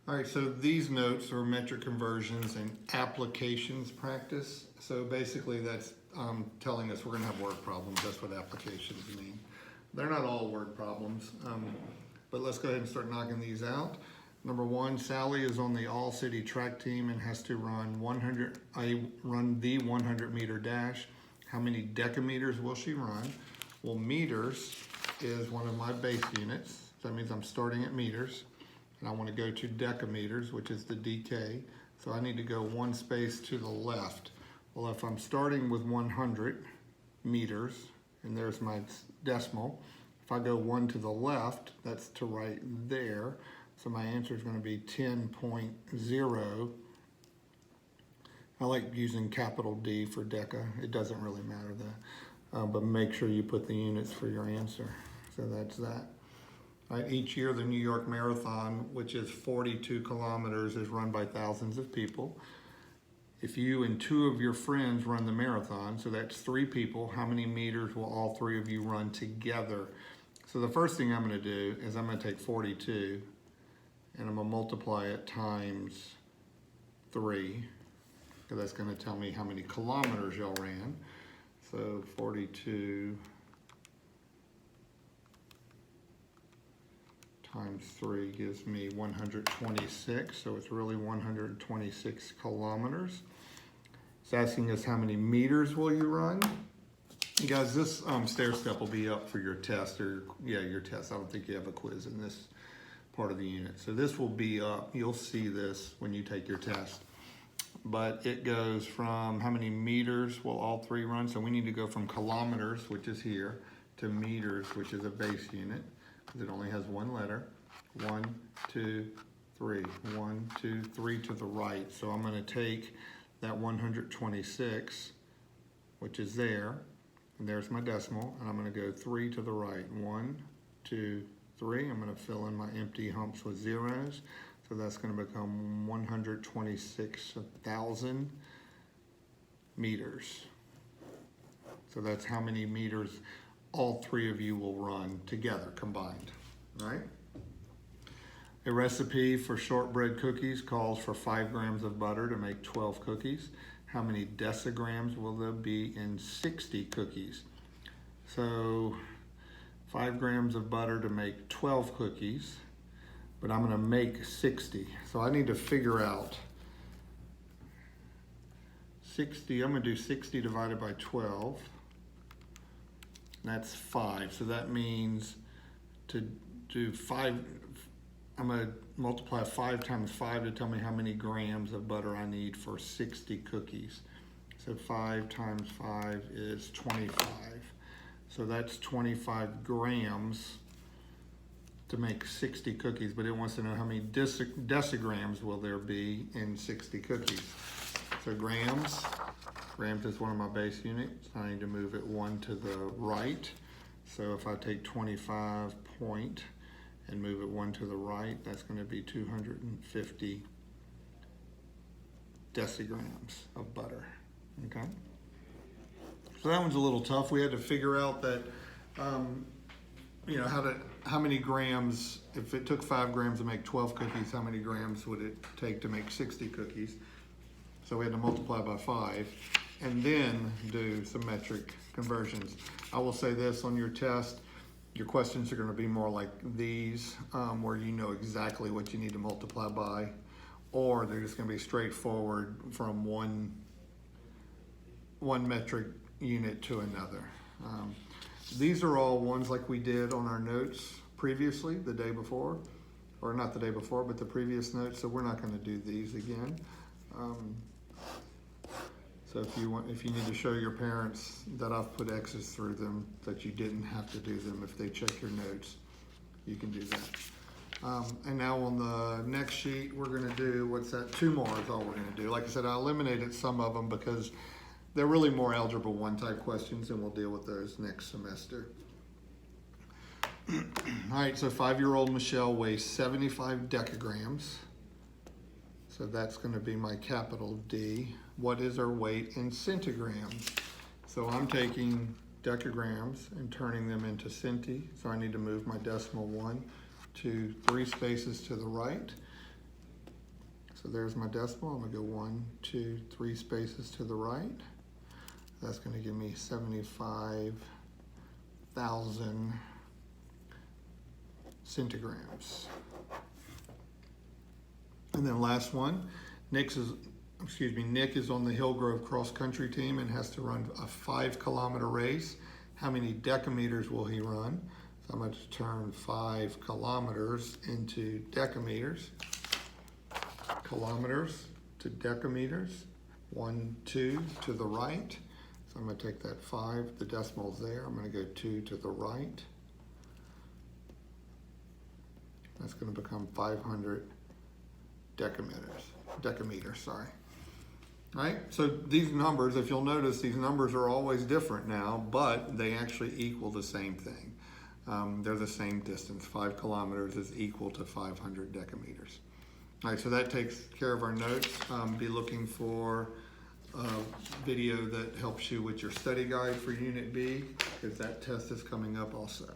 All right, so these notes are metric conversions and applications practice. So basically that's telling us we're gonna have word problems. That's what applications mean. They're not all word problems, but let's go ahead and start knocking these out. Number one, Sally is on the all-city track team and has to run the 100-meter dash. How many decameters will she run? Well, meters is one of my base units. So that means I'm starting at meters. And I want to go to decameters, which is the DK. So I need to go one space to the left. Well, if I'm starting with 100 meters, and there's my decimal, if I go one to the left, that's to right there. So my answer is going to be 10.0. I like using capital D for deca. It doesn't really matter that, but make sure you put the units for your answer. So that's that. All right, each year the New York Marathon, which is 42 kilometers, is run by thousands of people. If you and two of your friends run the marathon, so that's 3 people, how many meters will all 3 of you run together? So the first thing I'm going to do is I'm going to take 42 and I'm going to multiply it times 3, because that's going to tell me how many kilometers y'all ran. So 42 times 3 gives me 126, so it's really 126 kilometers. It's asking us how many meters will you run. You guys, this stair step will be up for your test, or your test. I don't think you have a quiz in this part of the unit. So this will be up, you'll see this when you take your test. But it goes from how many meters will all 3 run. So we need to go from kilometers, which is here, to meters, which is a base unit, because it only has 1 letter. 1, 2, 3. 1, 2, 3 to the right. So I'm going to take that 126, which is there, and there's my decimal, and I'm going to go 3 to the right. 1, 2, 3. I'm going to fill in my empty humps with zeros. So that's going to become 126,000 meters. So that's how many meters all 3 of you will run together combined, right? A recipe for shortbread cookies calls for 5 grams of butter to make 12 cookies. How many decigrams will there be in 60 cookies? So 5 grams of butter to make 12 cookies, but I'm going to make 60. So I need to figure out 60. I'm going to do 60 divided by 12. That's 5. So that means to do 5, I'm going to multiply 5 times 5 to tell me how many grams of butter I need for 60 cookies. So 5 times 5 is 25. So that's 25 grams to make 60 cookies, but it wants to know how many decigrams will there be in 60 cookies. So grams is one of my base units. I need to move it 1 to the right. So if I take 25 point and move it 1 to the right, that's going to be 250 decigrams of butter, okay? So that one's a little tough. We had to figure out that, how many grams, if it took 5 grams to make 12 cookies, how many grams would it take to make 60 cookies? So we had to multiply by 5 and then do some metric conversions. I will say this, on your test, your questions are going to be more like these, where you know exactly what you need to multiply by, or they're just going to be straightforward from one metric unit to another. These are all ones like we did on our notes previously, the day before, or not the day before, but the previous notes, so we're not going to do these again. So if you need to show your parents that I've put X's through them, that you didn't have to do them, if they check your notes, you can do that. And now on the next sheet, we're going to do, 2 more is all we're going to do. Like I said, I eliminated some of them because they're really more Algebra 1 type questions, and we'll deal with those next semester. All right, so 5-year-old Michelle weighs 75 decagrams. So that's going to be my capital D. What is her weight in centigrams? So I'm taking decagrams and turning them into centi. So I need to move my decimal 1, 2, 3 spaces to the right. So there's my decimal. I'm gonna go 1, 2, 3 spaces to the right. That's gonna give me 75,000 centigrams. And then last one, Nick is on the Hillgrove cross country team and has to run a 5-kilometer race. How many decameters will he run? So I'm going to turn 5 kilometers into decameters. Kilometers to decameters. 1, 2 to the right. So I'm going to take that 5, the decimal's there. I'm going to go 2 to the right. That's going to become 500 decameters, sorry. All right, so these numbers, if you'll notice, these numbers are always different now, but they actually equal the same thing. They're the same distance. 5 kilometers is equal to 500 decameters. All right, so that takes care of our notes. Be looking for a video that helps you with your study guide for Unit B, because that test is coming up also.